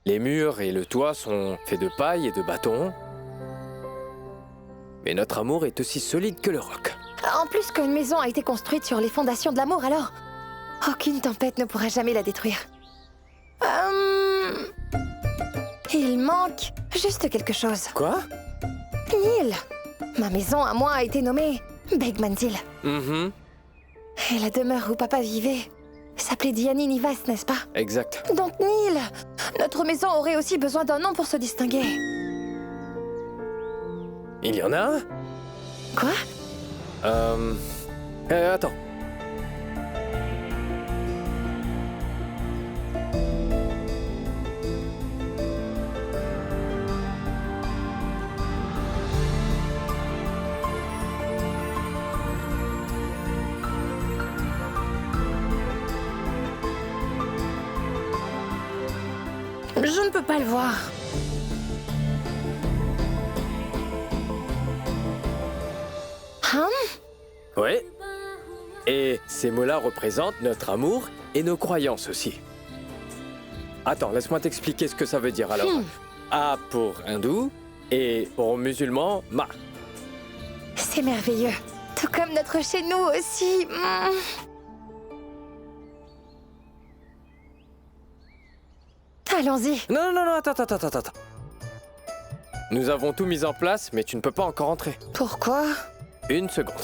Les murs et le toit sont faits de paille et de bâtons. Mais notre amour est aussi solide que le roc. En plus qu'une maison a été construite sur les fondations de l'amour, alors aucune tempête ne pourra jamais la détruire. Il manque juste quelque chose. Quoi? Neil, ma maison à moi a été nommée Begmanzil. Et la demeure où papa vivait s'appelait Diani Nivas, n'est-ce pas? Exact. Donc Neil, notre maison aurait aussi besoin d'un nom pour se distinguer. Il y en a un? Quoi? Attends. Je ne peux pas le voir. Hein? Oui. Et ces mots-là représentent notre amour et nos croyances aussi. Attends, laisse-moi t'expliquer ce que ça veut dire alors. A pour hindou et pour musulman, Ma. C'est merveilleux. Tout comme notre chez nous aussi. Allons-y. Non, attends. Nous avons tout mis en place, mais tu ne peux pas encore entrer. Pourquoi? Une seconde.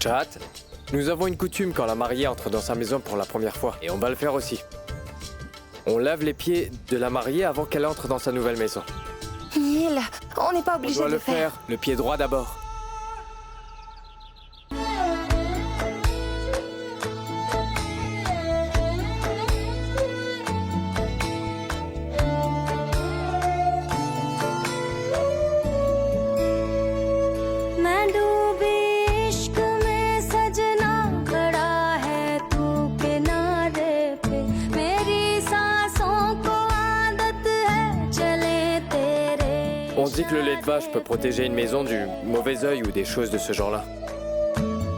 Chat, nous avons une coutume quand la mariée entre dans sa maison pour la première fois, et on va le faire aussi. On lave les pieds de la mariée avant qu'elle entre dans sa nouvelle maison. Neil, on n'est pas On obligé doit de le le faire. le pied droit d'abord. On dit que le lait de vache peut protéger une maison du mauvais œil ou des choses de ce genre-là.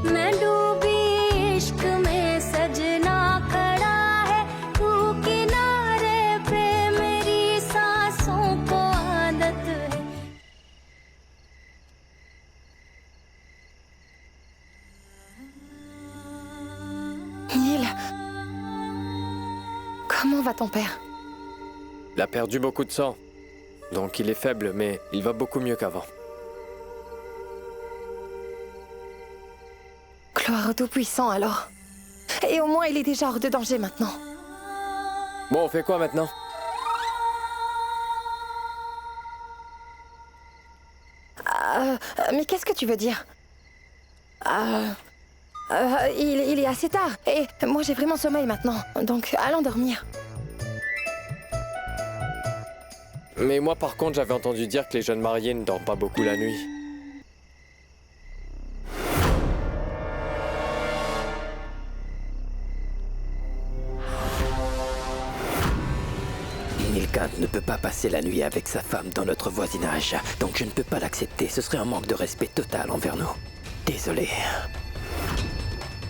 Neil, comment va ton père? Il a perdu beaucoup de sang, donc il est faible, mais il va beaucoup mieux qu'avant. Gloire au Tout-Puissant alors. Et au moins il est déjà hors de danger maintenant. Bon, on fait quoi maintenant? Mais qu'est-ce que tu veux dire? Il est assez tard. Et moi j'ai vraiment sommeil maintenant. Donc allons dormir. Mais moi, par contre, j'avais entendu dire que les jeunes mariés ne dorment pas beaucoup la nuit. Nilkant ne peut pas passer la nuit avec sa femme dans notre voisinage, donc je ne peux pas l'accepter. Ce serait un manque de respect total envers nous. Désolé.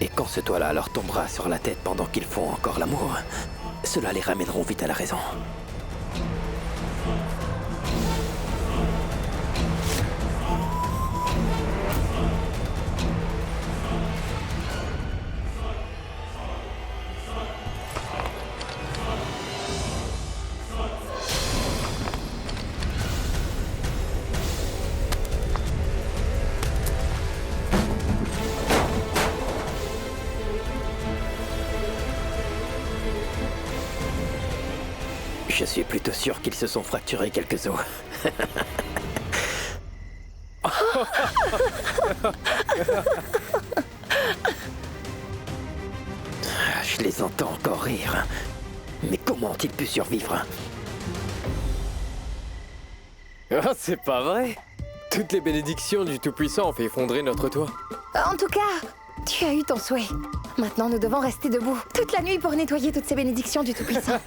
Et quand ce toit-là leur tombera sur la tête pendant qu'ils font encore l'amour, cela les ramèneront vite à la raison. Je suis plutôt sûr qu'ils se sont fracturés quelques os. Je les entends encore rire. Mais comment ont-ils pu survivre? Ah, c'est pas vrai! Toutes les bénédictions du Tout-Puissant ont fait effondrer notre toit. En tout cas, tu as eu ton souhait. Maintenant, nous devons rester debout toute la nuit pour nettoyer toutes ces bénédictions du Tout-Puissant.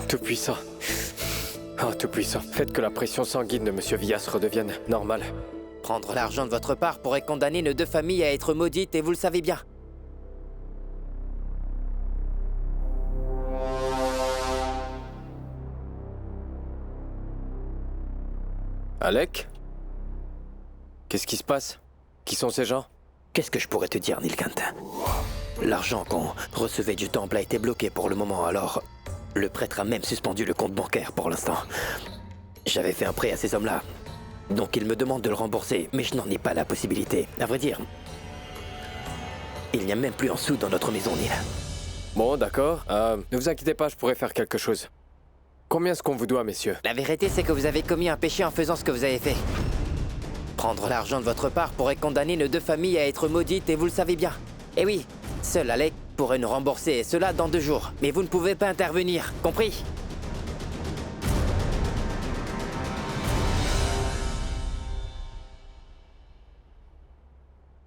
Tout-Puissant. Oh, Tout-Puissant, faites que la pression sanguine de Monsieur Villas redevienne normale. Prendre l'argent de votre part pourrait condamner nos deux familles à être maudites et vous le savez bien. Alec? Qu'est-ce qui se passe? Qui sont ces gens? Qu'est-ce que je pourrais te dire, Nilkant? L'argent qu'on recevait du temple a été bloqué pour le moment, alors le prêtre a même suspendu le compte bancaire pour l'instant. J'avais fait un prêt à ces hommes-là, donc ils me demandent de le rembourser, mais je n'en ai pas la possibilité. À vrai dire, il n'y a même plus un sou dans notre maison, Neil. Bon, d'accord. Ne vous inquiétez pas, je pourrais faire quelque chose. Combien est-ce qu'on vous doit, messieurs? La vérité, c'est que vous avez commis un péché en faisant ce que vous avez fait. Prendre l'argent de votre part pourrait condamner nos deux familles à être maudites et vous le savez bien. Et oui, seul Alec pourrait nous rembourser, et cela dans 2 jours. Mais vous ne pouvez pas intervenir, compris?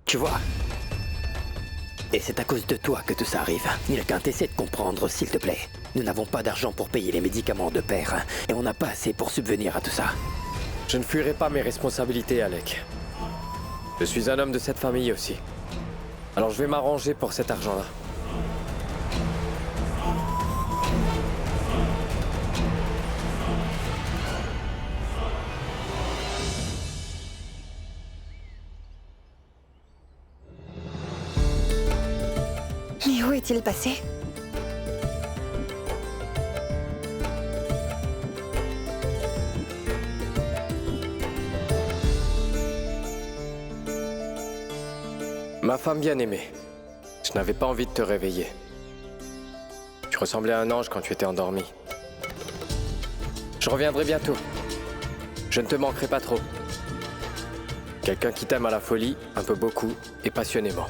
Tu vois? Et c'est à cause de toi que tout ça arrive. Nilkant, essaie de comprendre, s'il te plaît. Nous n'avons pas d'argent pour payer les médicaments de père, et on n'a pas assez pour subvenir à tout ça. Je ne fuirai pas mes responsabilités, Alec. Je suis un homme de cette famille aussi. Alors je vais m'arranger pour cet argent-là. Mais où est-il passé? Ma femme bien-aimée, je n'avais pas envie de te réveiller. Tu ressemblais à un ange quand tu étais endormi. Je reviendrai bientôt. Je ne te manquerai pas trop. Quelqu'un qui t'aime à la folie, un peu beaucoup et passionnément.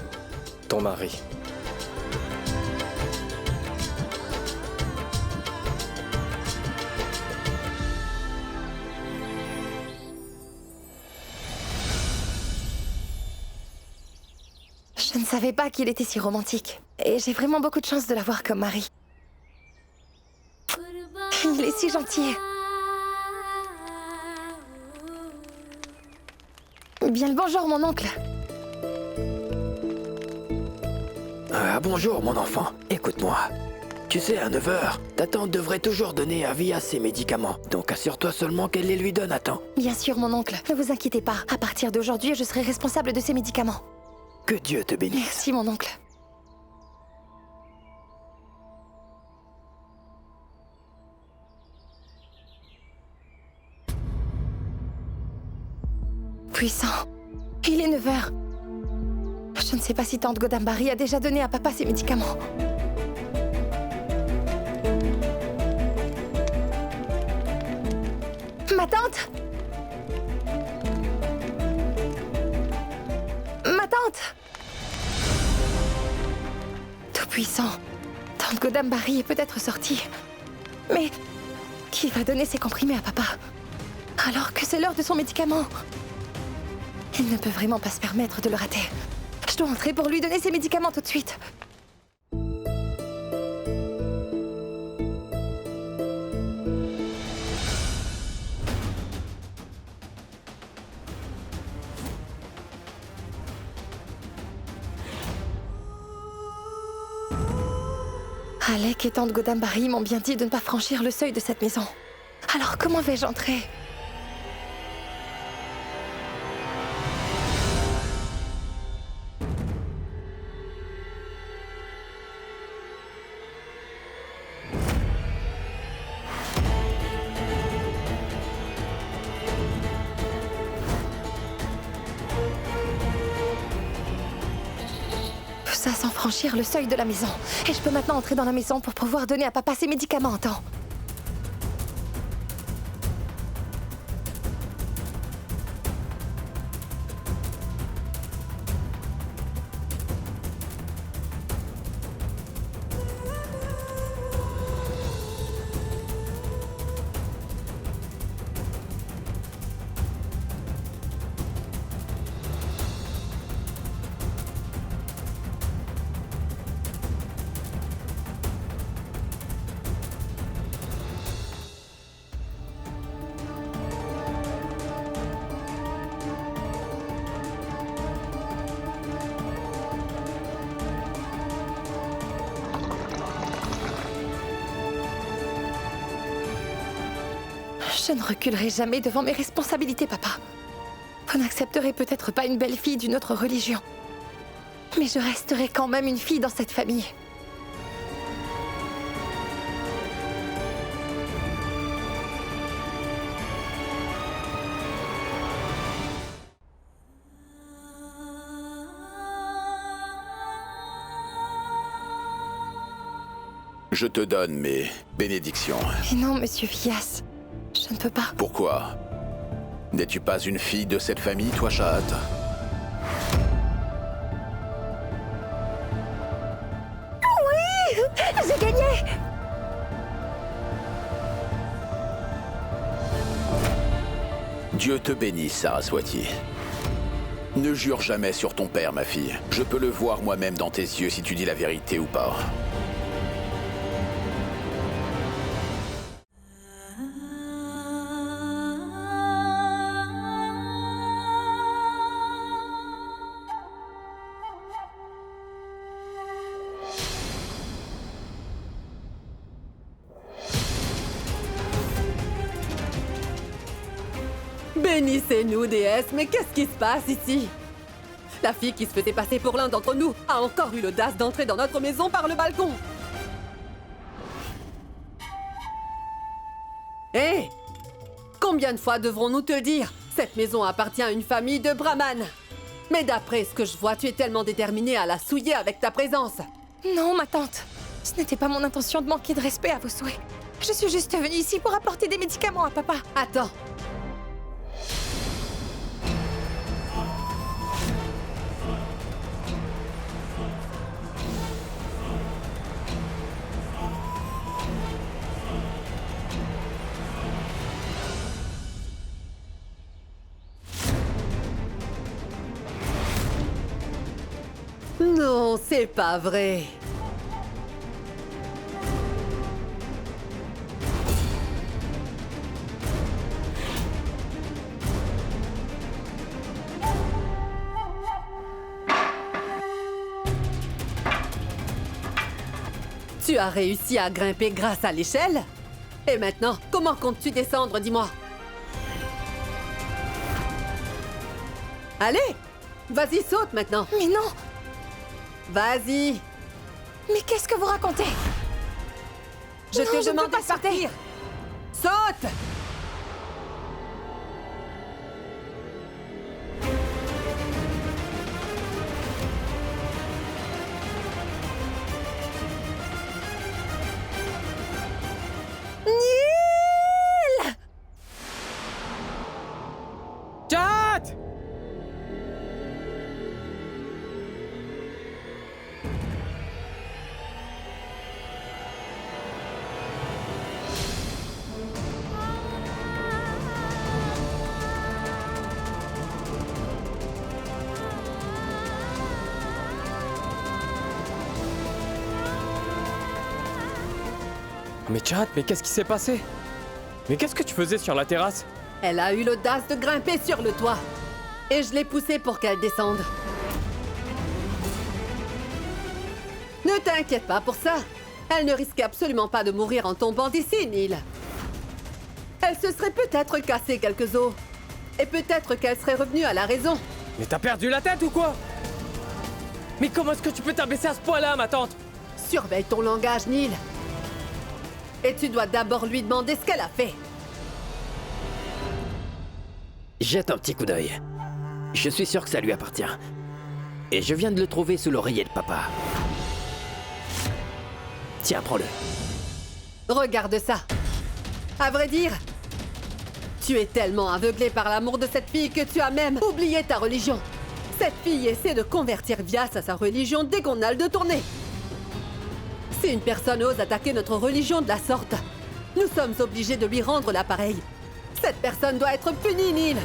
Ton mari. Je ne savais pas qu'il était si romantique. Et j'ai vraiment beaucoup de chance de l'avoir comme mari. Il est si gentil. Bien le bonjour, mon oncle. Bonjour, mon enfant. Écoute-moi. Tu sais, à 9h, ta tante devrait toujours donner à Villas ses médicaments. Donc assure-toi seulement qu'elle les lui donne à temps. Bien sûr, mon oncle. Ne vous inquiétez pas. À partir d'aujourd'hui, je serai responsable de ces médicaments. Que Dieu te bénisse. Merci, mon oncle. Puissant. Il est 9h. Je ne sais pas si tante Godambari a déjà donné à papa ses médicaments. Ma tante? Ma tante? Tout-puissant. Tante Godambari est peut-être sortie. Mais qui va donner ses comprimés à papa? Alors que c'est l'heure de son médicament. Il ne peut vraiment pas se permettre de le rater. Je dois entrer pour lui donner ses médicaments tout de suite. Alec et tante Godambari m'ont bien dit de ne pas franchir le seuil de cette maison. Alors comment vais-je entrer ? Sans franchir le seuil de la maison. Et je peux maintenant entrer dans la maison pour pouvoir donner à papa ses médicaments en temps. Je ne reculerai jamais devant mes responsabilités, papa. Vous n'accepterez peut-être pas une belle fille d'une autre religion. Mais je resterai quand même une fille dans cette famille. Je te donne mes bénédictions. Mais non, monsieur Fias. Je ne peux pas. Pourquoi? N'es-tu pas une fille de cette famille, toi, Shahat? Oui! J'ai gagné! Dieu te bénisse, Saraswati. Ne jure jamais sur ton père, ma fille. Je peux le voir moi-même dans tes yeux si tu dis la vérité ou pas. Bénissez-nous, déesse, mais qu'est-ce qui se passe ici? La fille qui se faisait passer pour l'un d'entre nous a encore eu l'audace d'entrer dans notre maison par le balcon. Hé! Combien de fois devrons-nous te le dire? Cette maison appartient à une famille de brahmanes. Mais d'après ce que je vois, tu es tellement déterminée à la souiller avec ta présence. Non, ma tante. Ce n'était pas mon intention de manquer de respect à vos souhaits. Je suis juste venue ici pour apporter des médicaments à papa. Attends. Non, c'est pas vrai. Tu as réussi à grimper grâce à l'échelle? Et maintenant, comment comptes-tu descendre, dis-moi? Allez! Vas-y, saute maintenant! Mais non! Vas-y! Mais qu'est-ce que vous racontez? Je Non, te je ne demande peux pas de partir! sauter. Saute! Nil! Chat! Mais Chat, mais qu'est-ce qui s'est passé? Mais qu'est-ce que tu faisais sur la terrasse? Elle a eu l'audace de grimper sur le toit. Et je l'ai poussée pour qu'elle descende. Ne t'inquiète pas pour ça. Elle ne risquait absolument pas de mourir en tombant d'ici, Neil. Elle se serait peut-être cassé quelques os. Et peut-être qu'elle serait revenue à la raison. Mais t'as perdu la tête ou quoi? Mais comment est-ce que tu peux t'abaisser à ce point-là, ma tante? Surveille ton langage, Neil. Et tu dois d'abord lui demander ce qu'elle a fait. Jette un petit coup d'œil. Je suis sûr que ça lui appartient. Et je viens de le trouver sous l'oreiller de papa. Tiens, prends-le. Regarde ça. À vrai dire, tu es tellement aveuglé par l'amour de cette fille que tu as même oublié ta religion. Cette fille essaie de convertir Vyas à sa religion dès qu'on a le de tourner. Si une personne ose attaquer notre religion de la sorte, nous sommes obligés de lui rendre l'appareil. Cette personne doit être punie, Neil.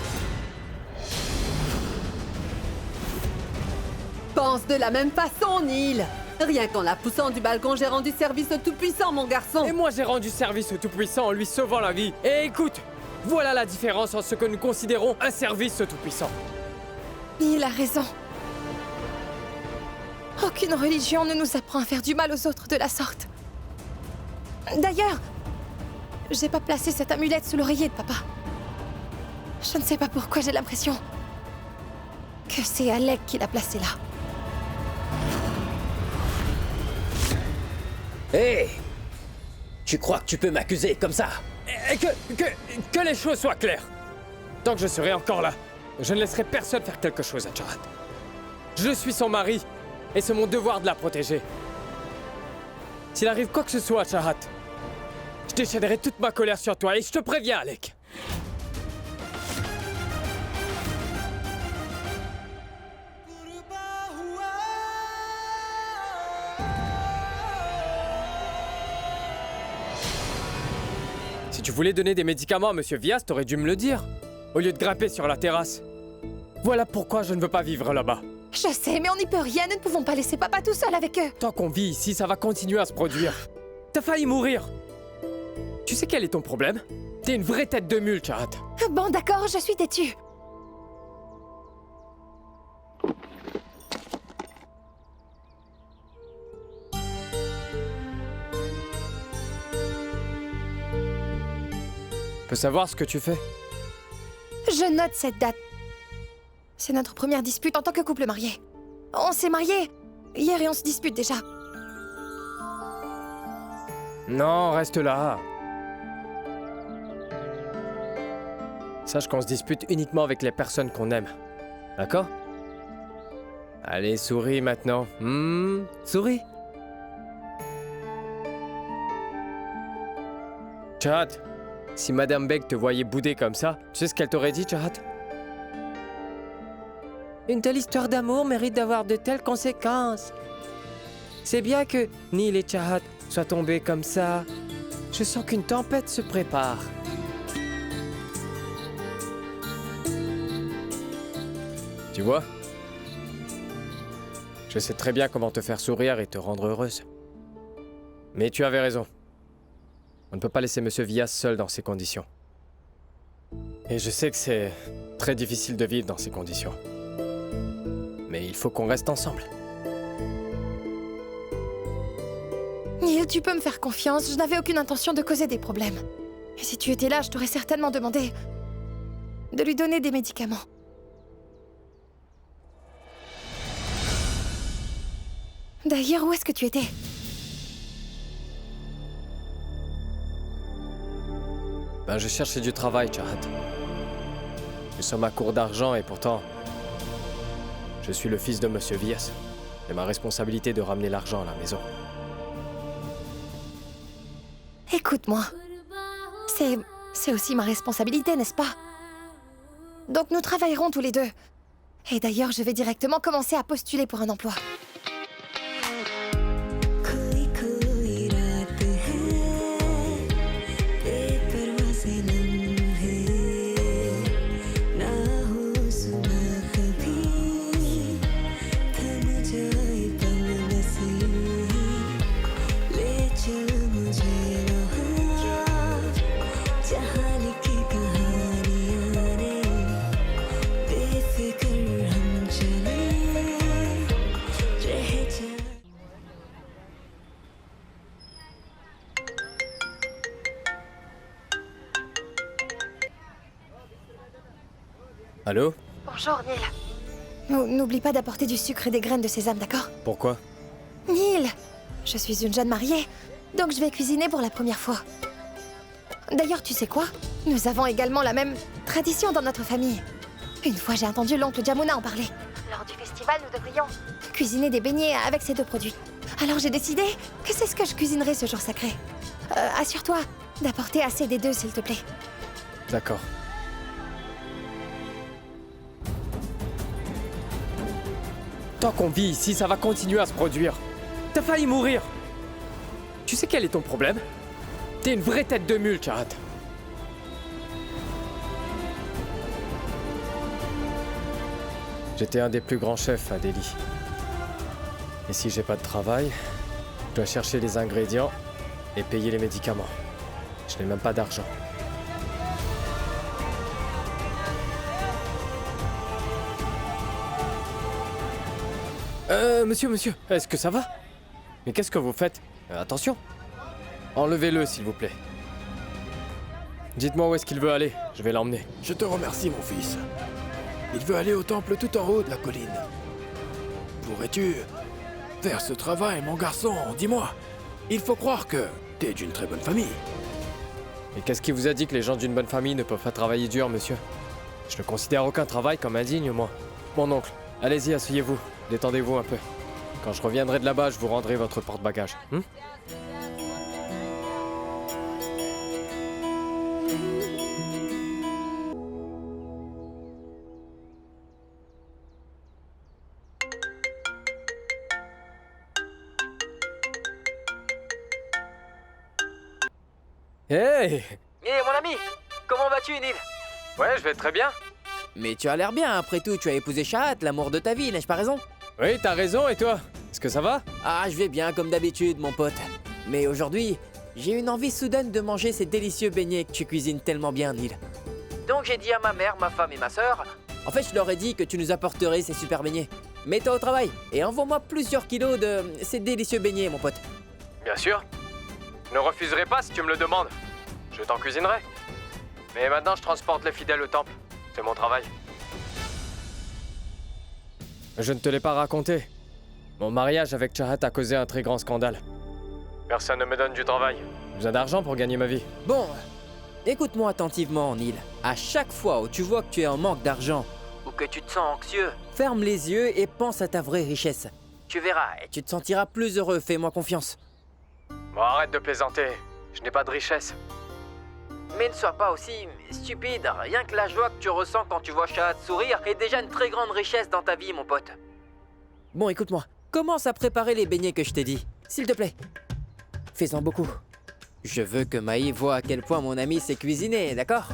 Pense de la même façon, Neil. Rien qu'en la poussant du balcon, j'ai rendu service au Tout-Puissant, mon garçon. Et moi j'ai rendu service au Tout-Puissant en lui sauvant la vie. Et écoute, voilà la différence entre ce que nous considérons un service au Tout-Puissant. Il a raison. Aucune religion ne nous apprend à faire du mal aux autres de la sorte. D'ailleurs, j'ai pas placé cette amulette sous l'oreiller de papa. Je ne sais pas pourquoi j'ai l'impression que c'est Alec qui l'a placée là. Hé! Tu crois que tu peux m'accuser comme ça? Et que les choses soient claires. Tant que je serai encore là, je ne laisserai personne faire quelque chose à Chahat. Je suis son mari, et c'est mon devoir de la protéger. S'il arrive quoi que ce soit à Chahat, je déchaînerai toute ma colère sur toi, et je te préviens, Alec. Si tu voulais donner des médicaments à Monsieur Vyas, t'aurais dû me le dire, au lieu de grimper sur la terrasse. Voilà pourquoi je ne veux pas vivre là-bas. Je sais, mais on n'y peut rien, nous ne pouvons pas laisser papa tout seul avec eux. Tant qu'on vit ici, ça va continuer à se produire. T'as failli mourir. Tu sais quel est ton problème? T'es une vraie tête de mule, Chahat. Bon, d'accord, je suis têtue. Je peux savoir ce que tu fais? Je note cette date. C'est notre première dispute en tant que couple marié. On s'est mariés hier et on se dispute déjà. Non, reste là. Sache qu'on se dispute uniquement avec les personnes qu'on aime. D'accord? Allez, souris maintenant. Souris. Chahat, si Madame Beg te voyait bouder comme ça, tu sais ce qu'elle t'aurait dit, Chahat? Une telle histoire d'amour mérite d'avoir de telles conséquences. C'est bien que Neil et Chahat soient tombés comme ça. Je sens qu'une tempête se prépare. Tu vois? Je sais très bien comment te faire sourire et te rendre heureuse. Mais tu avais raison. On ne peut pas laisser Monsieur Vyas seul dans ces conditions. Et je sais que c'est très difficile de vivre dans ces conditions. Mais il faut qu'on reste ensemble. Neil, tu peux me faire confiance, je n'avais aucune intention de causer des problèmes. Et si tu étais là, je t'aurais certainement demandé de lui donner des médicaments. D'ailleurs, où est-ce que tu étais? Ben, je cherchais du travail, Chahat. Nous sommes à court d'argent et pourtant, je suis le fils de Monsieur Vyas. C'est ma responsabilité de ramener l'argent à la maison. Écoute-moi. C'est aussi ma responsabilité, n'est-ce pas? Donc nous travaillerons tous les deux. Et d'ailleurs, je vais directement commencer à postuler pour un emploi. Allô? Bonjour, Neil. N'oublie pas d'apporter du sucre et des graines de sésame, d'accord? Pourquoi? Neil, je suis une jeune mariée, donc je vais cuisiner pour la première fois. D'ailleurs, tu sais quoi? Nous avons également la même tradition dans notre famille. Une fois, j'ai entendu l'oncle Jamuna en parler. Lors du festival, nous devrions cuisiner des beignets avec ces deux produits. Alors j'ai décidé que c'est ce que je cuisinerai ce jour sacré. Assure-toi d'apporter assez des deux, s'il te plaît. D'accord. Tant qu'on vit ici, ça va continuer à se produire. T'as failli mourir. Tu sais quel est ton problème? T'es une vraie tête de mule, Chahat. J'étais un des plus grands chefs à Delhi. Et si j'ai pas de travail, je dois chercher les ingrédients et payer les médicaments. Je n'ai même pas d'argent. Monsieur, est-ce que ça va? Mais qu'est-ce que vous faites? Attention. Enlevez-le, s'il vous plaît. Dites-moi où est-ce qu'il veut aller, je vais l'emmener. Je te remercie, mon fils. Il veut aller au temple tout en haut de la colline. Pourrais-tu faire ce travail, mon garçon? Dis-moi. Il faut croire que t'es d'une très bonne famille. Et qu'est-ce qui vous a dit que les gens d'une bonne famille ne peuvent pas travailler dur, monsieur? Je ne considère aucun travail comme indigne, moi. Mon oncle, allez-y, asseyez-vous. Détendez-vous un peu. Quand je reviendrai de là-bas, je vous rendrai votre porte-bagages. Hey! mon ami, comment vas-tu, Neil? Ouais, je vais très bien. Mais tu as l'air bien, après tout, tu as épousé Shahat, l'amour de ta vie, n'ai-je pas raison? Oui, t'as raison, et toi? Est-ce que ça va? Ah, je vais bien, comme d'habitude, mon pote. Mais aujourd'hui, j'ai une envie soudaine de manger ces délicieux beignets que tu cuisines tellement bien, Neil. Donc j'ai dit à ma mère, ma femme et ma sœur... En fait, je leur ai dit que tu nous apporterais ces super beignets. Mets-toi au travail et envoie-moi plusieurs kilos de ces délicieux beignets, mon pote. Bien sûr. Je ne refuserai pas si tu me le demandes. Je t'en cuisinerai. Mais maintenant, je transporte les fidèles au temple. C'est mon travail. Je ne te l'ai pas raconté. Mon mariage avec Shahat a causé un très grand scandale. Personne ne me donne du travail. J'ai besoin d'argent pour gagner ma vie. Bon, écoute-moi attentivement, Neil. À chaque fois où tu vois que tu es en manque d'argent ou que tu te sens anxieux, ferme les yeux et pense à ta vraie richesse. Tu verras et tu te sentiras plus heureux, fais-moi confiance. Bon, arrête de plaisanter. Je n'ai pas de richesse. Mais ne sois pas aussi stupide. Rien que la joie que tu ressens quand tu vois Shahat sourire est déjà une très grande richesse dans ta vie, mon pote. Bon, écoute-moi. Commence à préparer les beignets que je t'ai dit. S'il te plaît. Fais-en beaucoup. Je veux que Maï voit à quel point mon ami sait cuisiner, d'accord?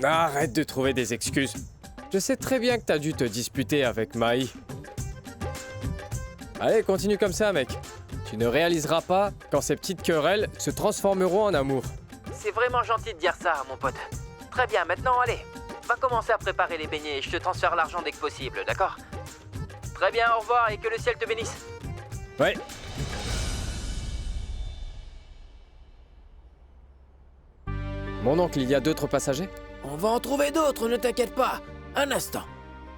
Arrête de trouver des excuses. Je sais très bien que t'as dû te disputer avec Maï. Allez, continue comme ça, mec. Tu ne réaliseras pas quand ces petites querelles se transformeront en amour. C'est vraiment gentil de dire ça, mon pote. Très bien, maintenant, allez. Va commencer à préparer les beignets et je te transfère l'argent dès que possible, d'accord? Très bien, au revoir et que le ciel te bénisse. Ouais. Mon oncle, il y a d'autres passagers? On va en trouver d'autres, ne t'inquiète pas. Un instant.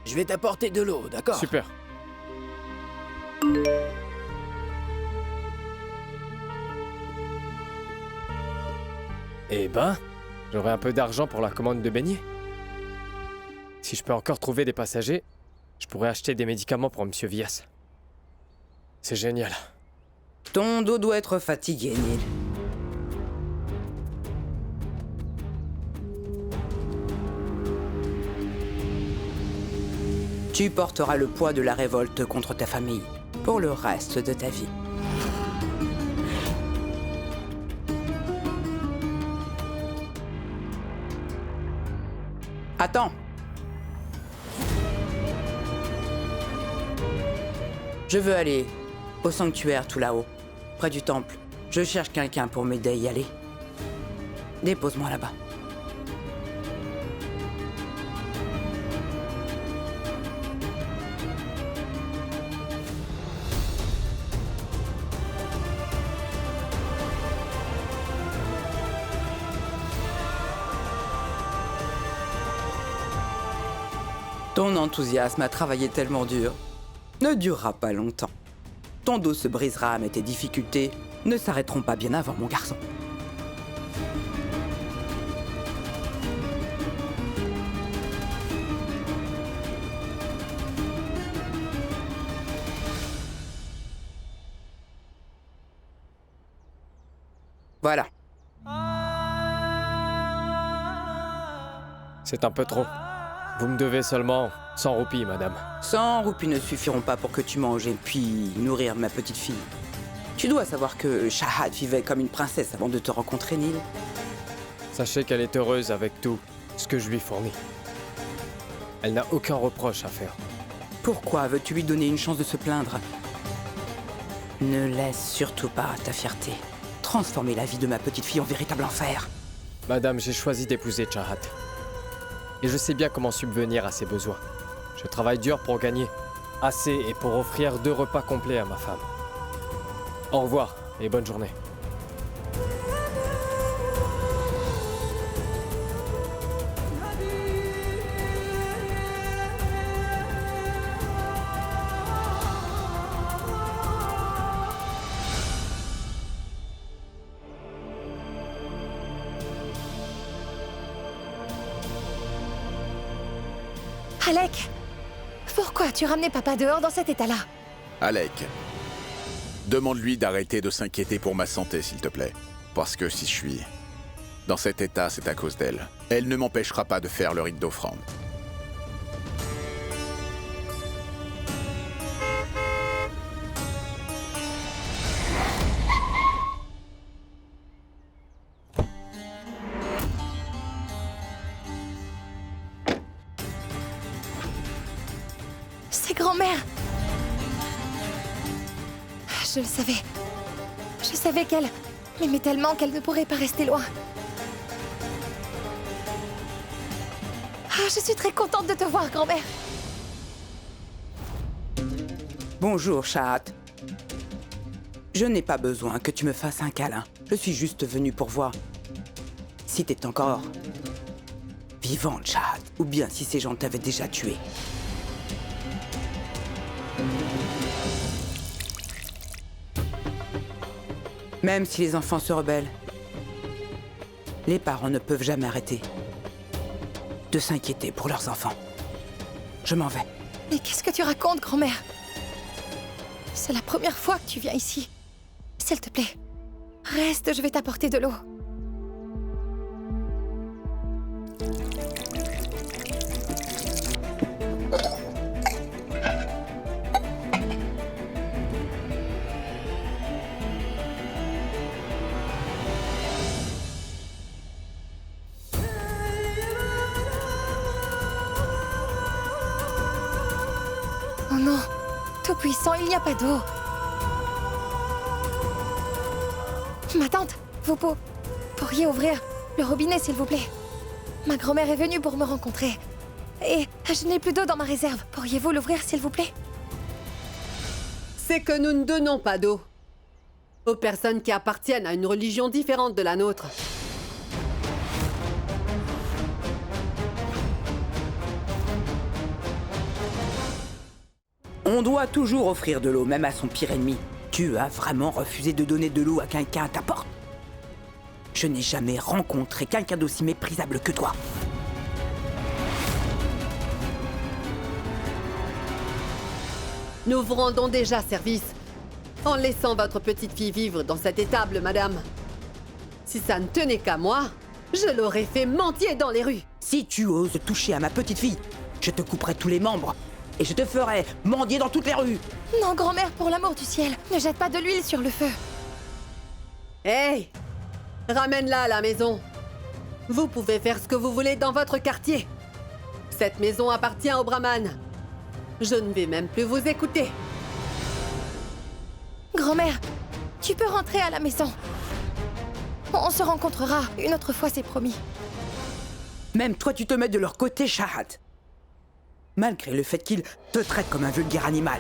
Je vais t'apporter de l'eau, d'accord? Super. Eh ben, j'aurai un peu d'argent pour la commande de beignets. Si je peux encore trouver des passagers, je pourrais acheter des médicaments pour Monsieur Vias. C'est génial. Ton dos doit être fatigué, Neil. Tu porteras le poids de la révolte contre ta famille pour le reste de ta vie. Attends. Je veux aller au sanctuaire tout là-haut, près du temple. Je cherche quelqu'un pour m'aider à y aller. Dépose-moi là-bas. Ton enthousiasme a travaillé tellement dur. Ne durera pas longtemps. Ton dos se brisera, mais tes difficultés ne s'arrêteront pas bien avant, mon garçon. Voilà. C'est un peu trop. Vous me devez seulement 100 roupies, madame. 100 roupies ne suffiront pas pour que tu manges et puis nourrir ma petite fille. Tu dois savoir que Shahat vivait comme une princesse avant de te rencontrer, Neil. Sachez qu'elle est heureuse avec tout ce que je lui fournis. Elle n'a aucun reproche à faire. Pourquoi veux-tu lui donner une chance de se plaindre? Ne laisse surtout pas ta fierté transformer la vie de ma petite fille en véritable enfer. Madame, j'ai choisi d'épouser Shahat. Et je sais bien comment subvenir à ses besoins. Je travaille dur pour gagner assez et pour offrir 2 repas complets à ma femme. Au revoir et bonne journée. Alec, pourquoi as-tu ramené papa dehors dans cet état-là? Alec, demande-lui d'arrêter de s'inquiéter pour ma santé, s'il te plaît. Parce que si je suis dans cet état, c'est à cause d'elle. Elle ne m'empêchera pas de faire le rite d'offrande. C'est grand-mère. Je le savais. Je savais qu'elle m'aimait tellement qu'elle ne pourrait pas rester loin. Ah, je suis très contente de te voir, grand-mère. Bonjour, Shahad. Je n'ai pas besoin que tu me fasses un câlin. Je suis juste venue pour voir si t'es encore vivante, Shahad, ou bien si ces gens t'avaient déjà tué. Même si les enfants se rebellent, les parents ne peuvent jamais arrêter de s'inquiéter pour leurs enfants. Je m'en vais. Mais qu'est-ce que tu racontes, grand-mère? C'est la première fois que tu viens ici. S'il te plaît, reste, je vais t'apporter de l'eau. Oh non, Tout-Puissant, il n'y a pas d'eau. Ma tante, vous pourriez ouvrir le robinet, s'il vous plaît. Ma grand-mère est venue pour me rencontrer. Et je n'ai plus d'eau dans ma réserve. Pourriez-vous l'ouvrir, s'il vous plaît? C'est que nous ne donnons pas d'eau aux personnes qui appartiennent à une religion différente de la nôtre. On doit toujours offrir de l'eau, même à son pire ennemi. Tu as vraiment refusé de donner de l'eau à quelqu'un à ta porte? Je n'ai jamais rencontré quelqu'un d'aussi méprisable que toi. Nous vous rendons déjà service en laissant votre petite fille vivre dans cette étable, madame. Si ça ne tenait qu'à moi, je l'aurais fait mendier dans les rues. Si tu oses toucher à ma petite fille, je te couperai tous les membres et je te ferai mendier dans toutes les rues. Non, grand-mère, pour l'amour du ciel, ne jette pas de l'huile sur le feu. Hey! Ramène-la à la maison. Vous pouvez faire ce que vous voulez dans votre quartier. Cette maison appartient aux brahmanes. Je ne vais même plus vous écouter. Grand-mère, tu peux rentrer à la maison. On se rencontrera une autre fois, c'est promis. Même toi, tu te mets de leur côté, Shahad. Malgré le fait qu'ils te traitent comme un vulgaire animal.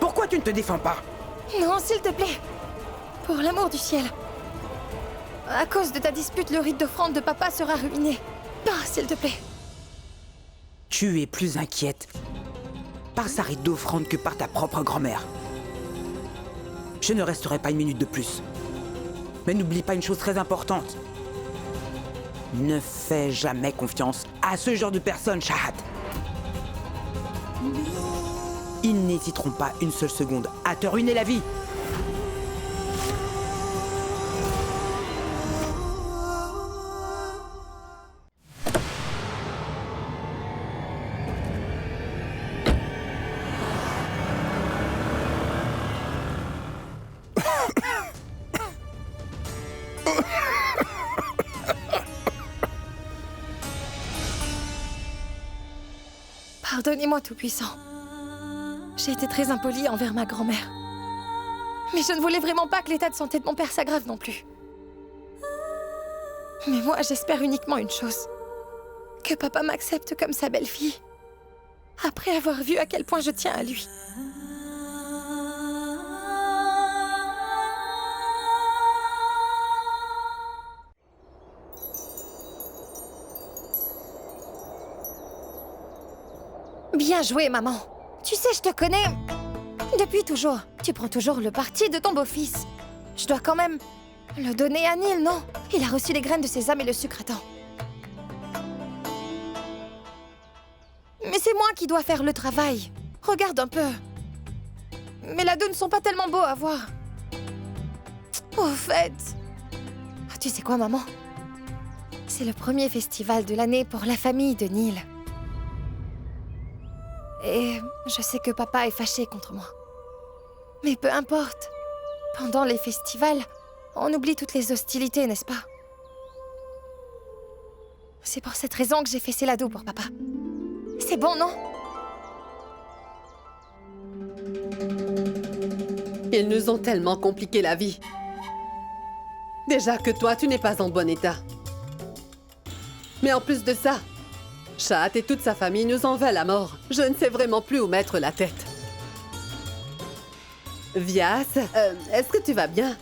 Pourquoi tu ne te défends pas? Non, s'il te plaît. Pour l'amour du ciel. À cause de ta dispute, le rite d'offrande de papa sera ruiné. Pars, s'il te plaît. Tu es plus inquiète par sa rite d'offrande que par ta propre grand-mère. Je ne resterai pas une minute de plus. Mais n'oublie pas une chose très importante. Ne fais jamais confiance à ce genre de personnes, Shahad. Ils n'hésiteront pas une seule seconde à te ruiner la vie. Pardonnez-moi, Tout-Puissant. J'ai été très impolie envers ma grand-mère. Mais je ne voulais vraiment pas que l'état de santé de mon père s'aggrave non plus. Mais moi, j'espère uniquement une chose. Que papa m'accepte comme sa belle-fille. Après avoir vu à quel point je tiens à lui. Bien joué, maman. Tu sais, je te connais depuis toujours. Tu prends toujours le parti de ton beau-fils. Je dois quand même le donner à Neil, non? Il a reçu les graines de sésame et le sucre à temps. Mais c'est moi qui dois faire le travail. Regarde un peu. Mes lados ne sont pas tellement beaux à voir. Au fait... Tu sais quoi, maman? C'est le premier festival de l'année pour la famille de Neil. Et je sais que papa est fâché contre moi. Mais peu importe. Pendant les festivals, on oublie toutes les hostilités, n'est-ce pas? C'est pour cette raison que j'ai fait Célado pour papa. C'est bon, non? Ils nous ont tellement compliqué la vie. Déjà que toi, tu n'es pas en bon état. Mais en plus de ça, Chat et toute sa famille nous en veulent à mort. Je ne sais vraiment plus où mettre la tête. Vias, est-ce que tu vas bien?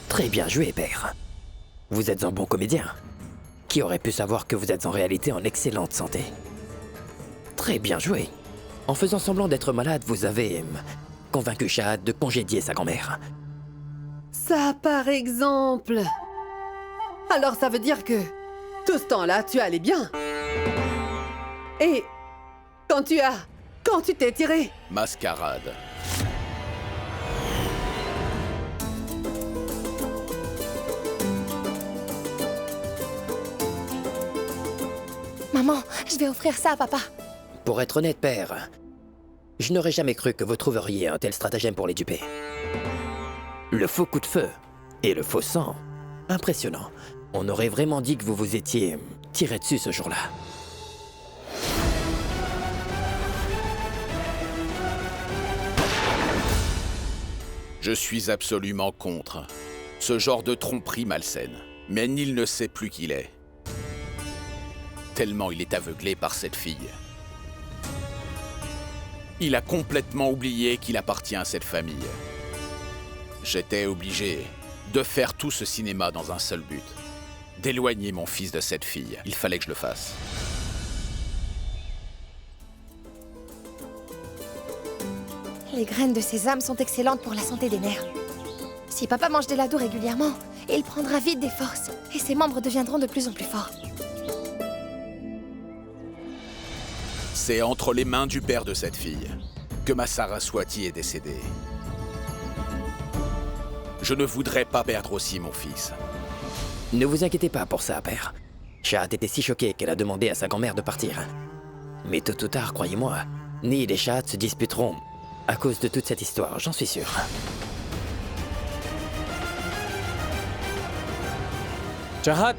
Très bien joué, père. Vous êtes un bon comédien. Qui aurait pu savoir que vous êtes en réalité en excellente santé? Très bien joué. En faisant semblant d'être malade, vous avez convaincu Shahad de congédier sa grand-mère. Ça, par exemple. Alors ça veut dire que tout ce temps-là, tu allais bien. Et quand tu t'es tiré. Mascarade. Maman, je vais offrir ça à papa. Pour être honnête, père, je n'aurais jamais cru que vous trouveriez un tel stratagème pour les duper. Le faux coup de feu et le faux sang, impressionnant. On aurait vraiment dit que vous vous étiez tiré dessus ce jour-là. Je suis absolument contre ce genre de tromperie malsaine. Mais Neil ne sait plus qui il est. Tellement il est aveuglé par cette fille. Il a complètement oublié qu'il appartient à cette famille. J'étais obligé de faire tout ce cinéma dans un seul but. D'éloigner mon fils de cette fille. Il fallait que je le fasse. Les graines de sésame sont excellentes pour la santé des nerfs. Si papa mange des lados régulièrement, il prendra vite des forces et ses membres deviendront de plus en plus forts. C'est entre les mains du père de cette fille que ma Saraswati est décédée. Je ne voudrais pas perdre aussi mon fils. Ne vous inquiétez pas pour ça, père. Shahad était si choquée qu'elle a demandé à sa grand-mère de partir. Mais tôt ou tard, croyez-moi, Neil et Shahad se disputeront à cause de toute cette histoire, j'en suis sûr. Shahad!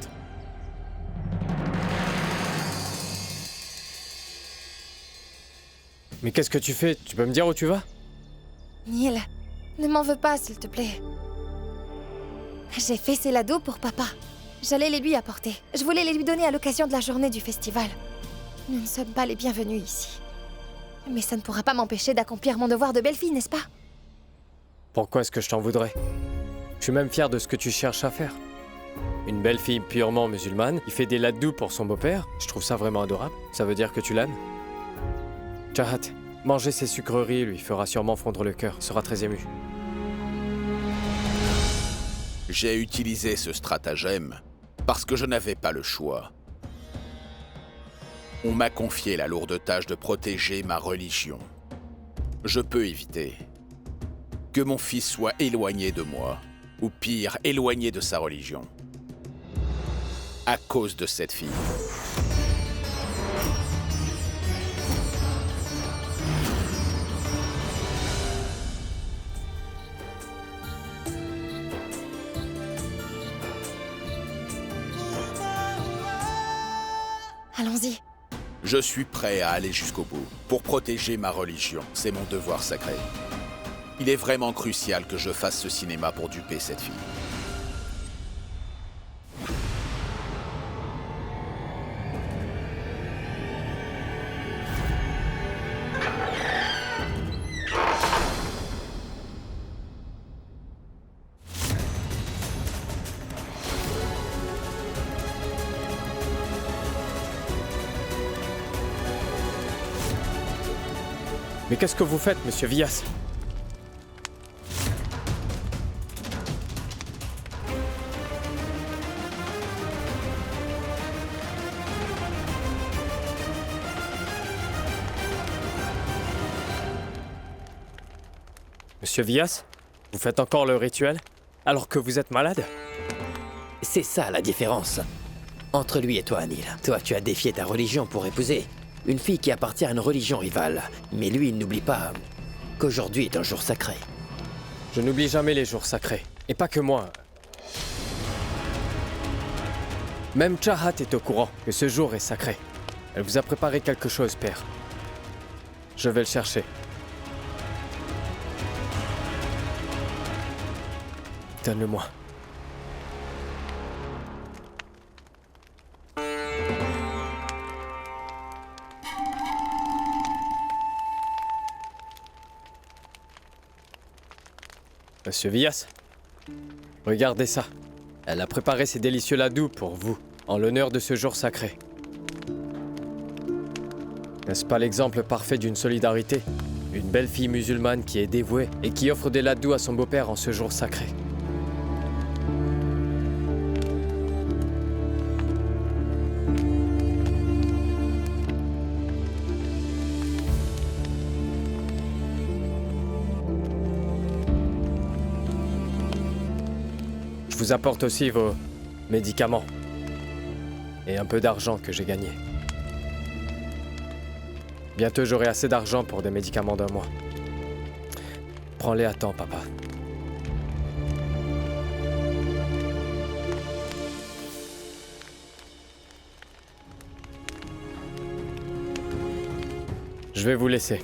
Mais qu'est-ce que tu fais? Tu peux me dire où tu vas? Neil, ne m'en veux pas, s'il te plaît. J'ai fait ces lados pour papa. J'allais les lui apporter. Je voulais les lui donner à l'occasion de la journée du festival. Nous ne sommes pas les bienvenus ici. Mais ça ne pourra pas m'empêcher d'accomplir mon devoir de belle-fille, n'est-ce pas? Pourquoi est-ce que je t'en voudrais? Je suis même fier de ce que tu cherches à faire. Une belle fille purement musulmane, qui fait des ladous pour son beau-père, je trouve ça vraiment adorable. Ça veut dire que tu l'aimes? Shahad, manger ces sucreries lui fera sûrement fondre le cœur. Il sera très ému. J'ai utilisé ce stratagème parce que je n'avais pas le choix. On m'a confié la lourde tâche de protéger ma religion. Je peux éviter que mon fils soit éloigné de moi, ou pire, éloigné de sa religion, à cause de cette fille. Allons-y. Je suis prêt à aller jusqu'au bout pour protéger ma religion. C'est mon devoir sacré. Il est vraiment crucial que je fasse ce cinéma pour duper cette fille. Mais qu'est-ce que vous faites, monsieur Vias? Monsieur Vias, vous faites encore le rituel alors que vous êtes malade? C'est ça la différence entre lui et toi, Anil. Toi, tu as défié ta religion pour épouser une fille qui appartient à une religion rivale. Mais lui, il n'oublie pas qu'aujourd'hui est un jour sacré. Je n'oublie jamais les jours sacrés. Et pas que moi. Même Chahat est au courant que ce jour est sacré. Elle vous a préparé quelque chose, père. Je vais le chercher. Donne-le-moi. Monsieur Vias, regardez ça. Elle a préparé ces délicieux ladous pour vous, en l'honneur de ce jour sacré. N'est-ce pas l'exemple parfait d'une solidarité? Une belle fille musulmane qui est dévouée et qui offre des ladous à son beau-père en ce jour sacré. Je vous apporte aussi vos médicaments et un peu d'argent que j'ai gagné. Bientôt j'aurai assez d'argent pour des médicaments d'un mois. Prends-les à temps, papa. Je vais vous laisser.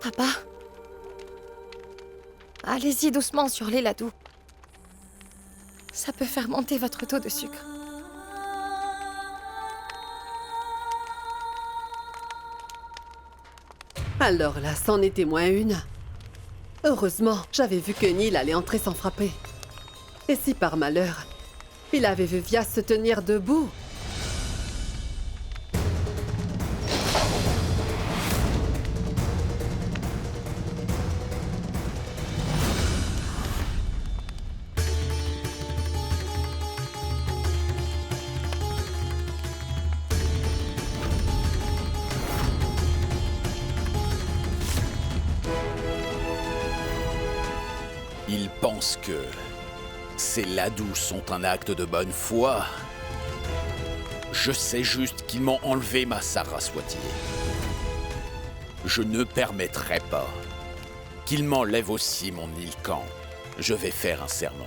Papa, allez-y doucement sur les ladous. Ça peut faire monter votre taux de sucre. Alors là, c'en était moins une. Heureusement, j'avais vu que Neil allait entrer sans frapper. Et si par malheur, il avait vu Vias se tenir debout? Ils pensent que ces ladous sont un acte de bonne foi. Je sais juste qu'ils m'ont enlevé ma Saraswati. Je ne permettrai pas qu'ils m'enlèvent aussi mon Nilkant. Je vais faire un serment.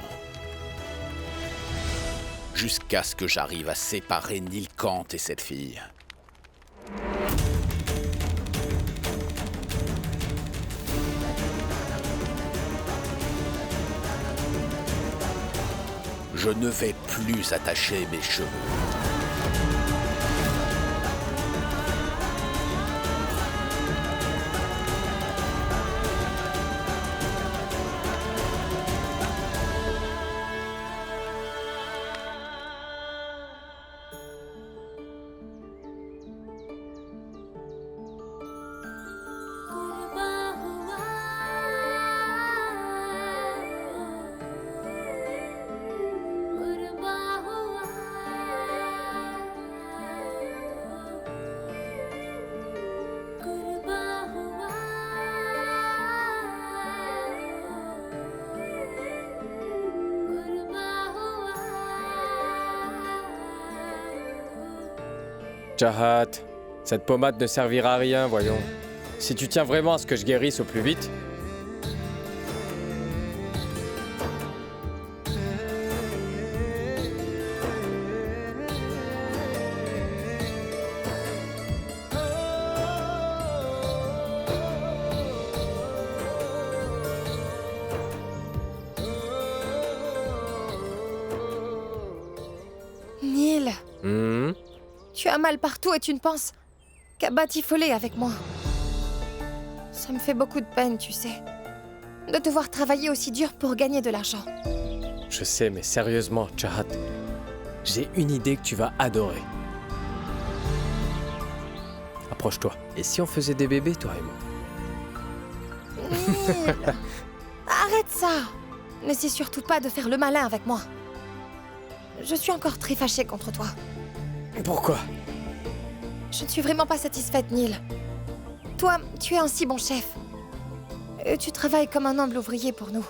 Jusqu'à ce que j'arrive à séparer Nilkant et cette fille. Je ne vais plus attacher mes cheveux. Chahat, cette pommade ne servira à rien, voyons. Si tu tiens vraiment à ce que je guérisse au plus vite... Tu as mal partout et tu ne penses qu'à batifoler avec moi. Ça me fait beaucoup de peine, tu sais. De devoir travailler aussi dur pour gagner de l'argent. Je sais, mais sérieusement, Chahat, j'ai une idée que tu vas adorer. Approche-toi. Et si on faisait des bébés, toi et moi? Neil, arrête ça! N'essaie surtout pas de faire le malin avec moi. Je suis encore très fâchée contre toi. Pourquoi? Je ne suis vraiment pas satisfaite, Neil. Toi, tu es un si bon chef. Et tu travailles comme un humble ouvrier pour nous.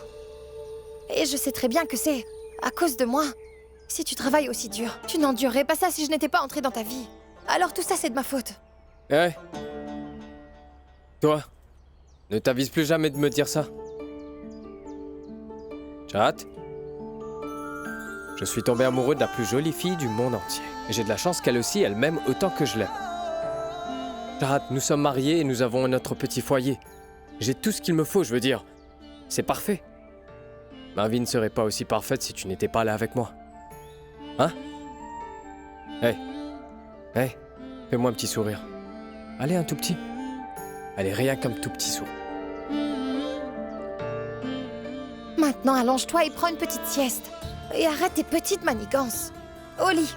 Et je sais très bien que c'est à cause de moi. Si tu travailles aussi dur, tu n'endurerais pas ça si je n'étais pas entrée dans ta vie. Alors tout ça, c'est de ma faute. Eh? Toi, ne t'avise plus jamais de me dire ça. Chahat? Je suis tombé amoureux de la plus jolie fille du monde entier. Et j'ai de la chance qu'elle aussi, elle m'aime autant que je l'aime. Chahat, nous sommes mariés et nous avons notre petit foyer. J'ai tout ce qu'il me faut, je veux dire. C'est parfait. Ma vie ne serait pas aussi parfaite si tu n'étais pas là avec moi. Hein? Hey. Hey. Fais-moi un petit sourire. Allez, un tout petit. Allez, rien qu'un tout petit sourire. Maintenant, allonge-toi et prends une petite sieste. Et arrête tes petites manigances. Au lit.